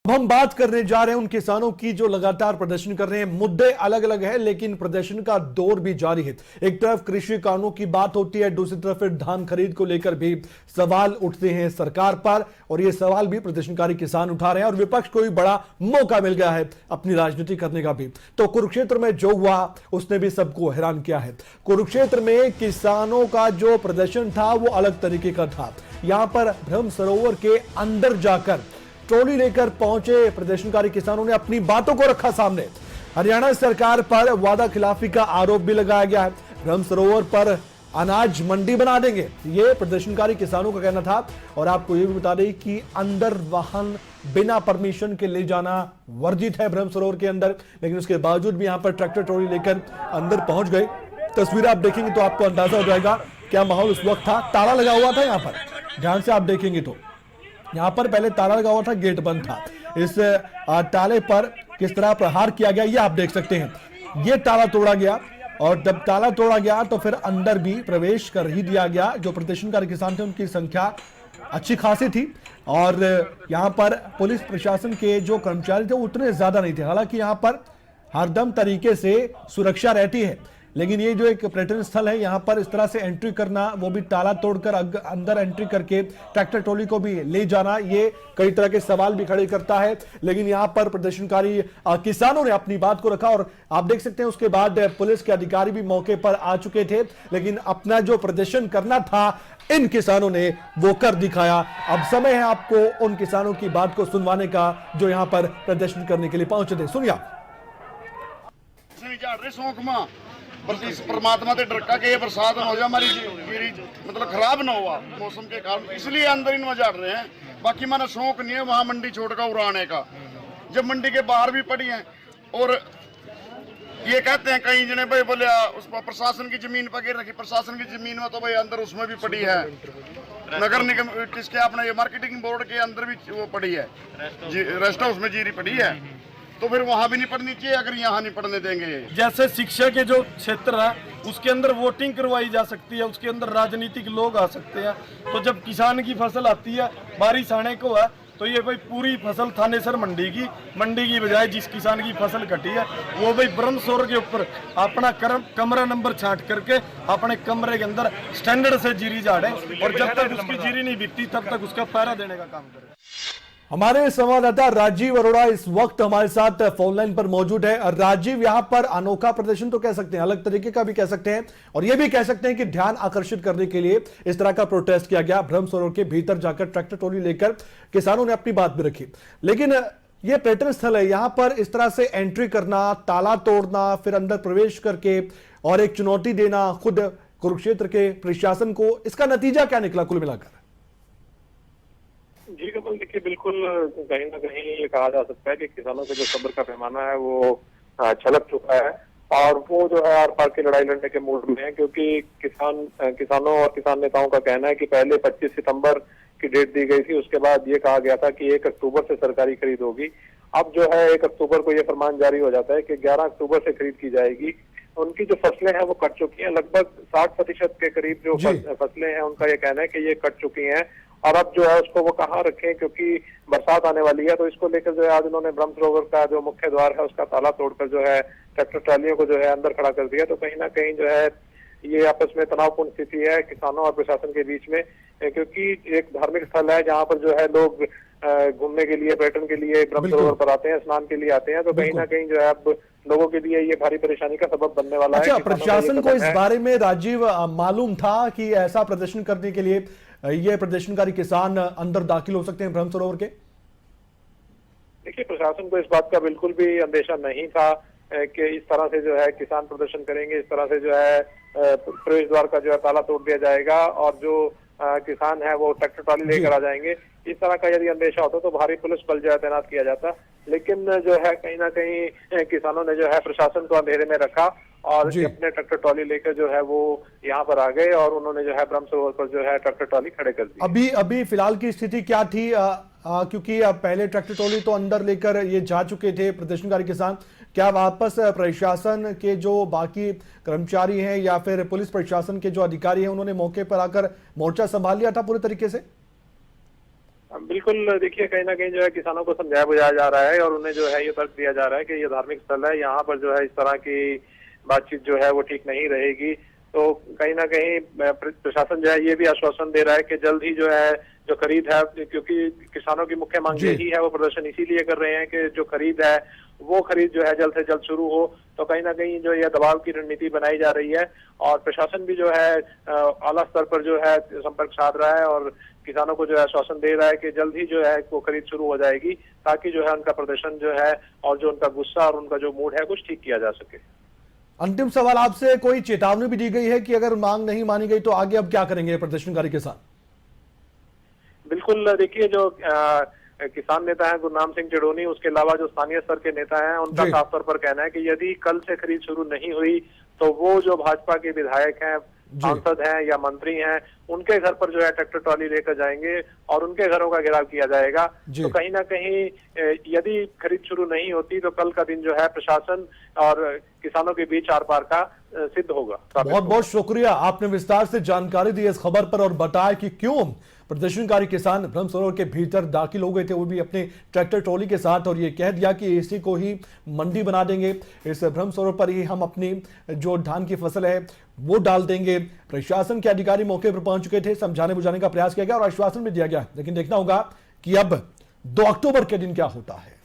हम बात करने जा रहे हैं उन किसानों की जो लगातार प्रदर्शन कर रहे हैं। मुद्दे अलग अलग है लेकिन प्रदर्शन का दौर भी जारी है। एक तरफ कृषि कानूनों की बात होती है, दूसरी तरफ फिर धान खरीद को लेकर भी सवाल उठते हैं सरकार पर, और ये सवाल भी प्रदर्शनकारी किसान उठा रहे हैं और विपक्ष को भी बड़ा मौका मिल गया है अपनी राजनीति करने का भी। तो कुरुक्षेत्र में जो हुआ उसने भी सबको हैरान किया है। कुरुक्षेत्र में किसानों का जो प्रदर्शन था वो अलग तरीके का था। यहां पर ब्रह्म सरोवर के अंदर जाकर ट्रॉली लेकर पहुंचे प्रदर्शनकारी किसानों ने अपनी बातों को रखा सामने। हरियाणा सरकार पर वादा खिलाफी का आरोप भी लगाया गया है। ब्रह्म सरोवर पर अनाज मंडी बना देंगे, ये प्रदर्शनकारी किसानों का कहना था। और आपको ये भी बता दें कि अंदर वाहन बिना परमिशन के ले जाना वर्जित है ब्रह्म सरोवर के अंदर, लेकिन उसके बावजूद भी यहां पर ट्रैक्टर ट्रॉली लेकर अंदर पहुंच गए। तस्वीर आप देखेंगे तो आपको अंदाजा हो जाएगा क्या माहौल उस वक्त था। ताला लगा हुआ था यहां पर, ध्यान से आप देखेंगे तो यहां पर पहले ताला लगा हुआ था, गेट बंद था। इस ताले पर किस तरह प्रहार किया गया ये आप देख सकते हैं। ये ताला तोड़ा गया और जब ताला तोड़ा गया तो फिर अंदर भी प्रवेश कर ही दिया गया। जो प्रदर्शनकारी किसान थे उनकी संख्या अच्छी खासी थी और यहां पर पुलिस प्रशासन के जो कर्मचारी थे उतने ज्यादा नहीं थे। हालांकि यहां पर हरदम तरीके से सुरक्षा रहती है, लेकिन ये जो एक पर्यटन स्थल है यहाँ पर इस तरह से एंट्री करना, वो भी ताला तोड़कर अंदर एंट्री करके ट्रैक्टर ट्रॉली को भी ले जाना, ये कई तरह के सवाल भी खड़े करता है। लेकिन यहाँ पर प्रदर्शनकारी किसानों ने अपनी बात को रखा और आप देख सकते हैं उसके बाद पुलिस के अधिकारी भी मौके पर आ चुके थे, लेकिन अपना जो प्रदर्शन करना था इन किसानों ने वो कर दिखाया। अब समय है आपको उन किसानों की बात को सुनवाने का जो यहाँ पर प्रदर्शन करने के लिए पहुंचे थे। सुनिए। परमात्मा से डर के ये बरसात न हो जाए, हमारी गिरी मतलब खराब ना हुआ मौसम के कारण, इसलिए अंदर ही झाड़ रहे हैं। बाकी माना शौक नहीं है वहाँ मंडी छोड़कर उड़ाने का, जब मंडी के बाहर भी पड़ी है। और ये कहते हैं कई जने भाई बोले उस पर प्रशासन की जमीन पर गिर रखी, प्रशासन की जमीन में तो भाई अंदर उसमें भी पड़ी है, नगर निगम किसके अपना ये मार्केटिंग बोर्ड के अंदर भी वो पड़ी है, रेस्ट हाउस में जीरी पड़ी है, तो फिर वहाँ भी नहीं पढ़नी चाहिए अगर यहाँ नहीं पढ़ने देंगे। जैसे शिक्षा के जो क्षेत्र है उसके अंदर वोटिंग करवाई जा सकती है, उसके अंदर राजनीतिक लोग आ सकते हैं। तो जब किसान की फसल आती है, बारिश आने को है, तो ये भाई पूरी फसल थानेसर मंडी की बजाय जिस किसान की फसल कटी है वो भाई ब्रह्म सरोवर के ऊपर अपना कमरा नंबर छांट करके अपने कमरे के अंदर स्टैंडर्ड से जीरी झाड़े और जब तक उसकी जीरी नहीं बिकती तब तक उसका पहरा देने का काम करे। हमारे संवाददाता राजीव अरोड़ा इस वक्त हमारे साथ फोन लाइन पर मौजूद है। राजीव, यहां पर अनोखा प्रदर्शन तो कह सकते हैं, अलग तरीके का भी कह सकते हैं और यह भी कह सकते हैं कि ध्यान आकर्षित करने के लिए इस तरह का प्रोटेस्ट किया गया। ब्रह्म सरोवर के भीतर जाकर ट्रैक्टर ट्रॉली लेकर किसानों ने अपनी बात भी रखी, लेकिन यह पर्यटन स्थल है, यहां पर इस तरह से एंट्री करना, ताला तोड़ना, फिर अंदर प्रवेश करके और एक चुनौती देना खुद कुरुक्षेत्र के प्रशासन को, इसका नतीजा क्या निकला कुल मिलाकर? जी कमल, देखिए बिल्कुल कहीं ना कहीं ये कहा जा सकता है कि किसानों के जो सब्र का पैमाना है वो छलक चुका है और वो जो है आर पार की लड़ाई लड़ने के मूड में है, क्योंकि किसानों और किसान नेताओं का कहना है कि पहले 25 सितंबर की डेट दी गई थी, उसके बाद ये कहा गया था कि 1 अक्टूबर से सरकारी खरीद होगी। अब जो है 1 अक्टूबर को ये फरमान जारी हो जाता है कि 11 अक्टूबर से खरीद की जाएगी। उनकी जो फसलें हैं वो कट चुकी हैं, लगभग 60% के करीब जो फसलें हैं उनका ये कहना है कि ये कट चुकी हैं और अब जो है उसको वो कहाँ रखें, क्योंकि बरसात आने वाली है। तो इसको लेकर जो है आज उन्होंने ब्रह्म सरोवर का जो मुख्य द्वार है उसका ताला तोड़कर जो है ट्रैक्टर ट्रालियों को जो है अंदर खड़ा कर दिया। तो कहीं ना कहीं जो है ये आपस में तनावपूर्ण स्थिति है किसानों और प्रशासन के बीच में, क्योंकि एक धार्मिक स्थल है जहाँ पर जो है लोग घूमने के लिए, पर्यटन के लिए ब्रह्म सरोवर पर आते हैं, स्नान के लिए आते हैं। तो कहीं ना कहीं जो है अब लोगों के लिए ये भारी परेशानी का सबब बनने वाला है। प्रशासन को इस बारे में राजीव मालूम था कि ऐसा प्रदर्शन करने के लिए ये प्रदर्शनकारी किसान अंदर दाखिल हो सकते हैं ब्रह्म सरोवर के? देखिए प्रशासन को इस बात का बिल्कुल भी अंदेशा नहीं था कि इस तरह से जो है किसान प्रदर्शन करेंगे, इस तरह से जो है प्रवेश द्वार का जो है ताला तोड़ दिया जाएगा और जो किसान है वो ट्रैक्टर ट्रॉली लेकर आ जाएंगे। इस तरह का यदि अंदेशा होता तो भारी पुलिस बल जो है तैनात किया जाता, लेकिन जो है कहीं ना कहीं किसानों ने जो है प्रशासन को अंधेरे में रखा और अपने ट्रैक्टर ट्रॉली लेकर जो है वो यहाँ पर आ गए और उन्होंने जो है ब्रह्म सरोवर पर जो है ट्रैक्टर ट्रॉली खड़े कर दी। अभी फिलहाल की स्थिति क्या थी? क्योंकि पहले ट्रैक्टर ट्रॉली तो अंदर लेकर ये जा चुके थे प्रदर्शनकारी किसान, क्या वापस प्रशासन के जो बाकी कर्मचारी हैं या फिर पुलिस प्रशासन के जो अधिकारी हैं उन्होंने मौके पर आकर मोर्चा संभाल लिया था पूरे तरीके से? बिल्कुल, देखिए कहीं ना कहीं जो है किसानों को समझाया बुझाया जा रहा है और उन्हें जो है ये तर्क दिया जा रहा है कि ये धार्मिक स्थल है, यहाँ पर जो है इस तरह की बातचीत जो है वो ठीक नहीं रहेगी। तो कहीं ना कहीं प्रशासन जो है ये भी आश्वासन दे रहा है कि जल्द ही जो है जो खरीद है, क्योंकि किसानों की मुख्य मांग जी। यही है, वो प्रदर्शन इसीलिए कर रहे हैं कि जो खरीद है वो खरीद जो है जल्द से जल्द शुरू हो। तो कहीं ना कहीं जो यह दबाव की रणनीति बनाई जा रही है और प्रशासन भी जो है आला स्तर पर जो है संपर्क साध रहा है और किसानों को जो है आश्वासन दे रहा है कि जल्द ही जो है वो खरीद शुरू हो जाएगी, ताकि जो है उनका प्रदर्शन जो है और जो उनका गुस्सा और उनका जो मूड है कुछ ठीक किया जा सके। अंतिम सवाल आपसे, कोई चेतावनी भी दी गई है कि अगर मांग नहीं मानी गई तो आगे अब क्या करेंगे प्रदर्शनकारी किसान? बिल्कुल, देखिए जो किसान नेता है गुरनाम सिंह चिड़ोनी, उसके अलावा जो स्थानीय स्तर के नेता हैं उनका जी। साफ तौर पर कहना है कि यदि कल से खरीद शुरू नहीं हुई तो वो जो भाजपा के विधायक हैं, सांसद हैं या मंत्री हैं, उनके घर पर जो है ट्रैक्टर ट्रॉली लेकर जाएंगे और उनके घरों का घेराव किया जाएगा। तो कहीं ना कहीं यदि खरीद शुरू नहीं होती तो कल का दिन जो है प्रशासन और किसानों के बीच आर पार का सिद्ध होगा। बहुत बहुत शुक्रिया, आपने विस्तार से जानकारी दी इस खबर पर और बताया कि क्यों प्रदर्शनकारी किसान ब्रह्म सरोवर के भीतर दाखिल हो गए थे, वो भी अपने ट्रैक्टर ट्रॉली के साथ, और ये कह दिया कि इसी को ही मंडी बना देंगे, इस ब्रह्म सरोवर पर ही हम अपनी जो धान की फसल है वो डाल देंगे। प्रशासन के अधिकारी मौके पर पहुंच चुके थे, समझाने बुझाने का प्रयास किया गया और आश्वासन भी दिया गया, लेकिन देखना होगा कि अब 2 अक्टूबर के दिन क्या होता है।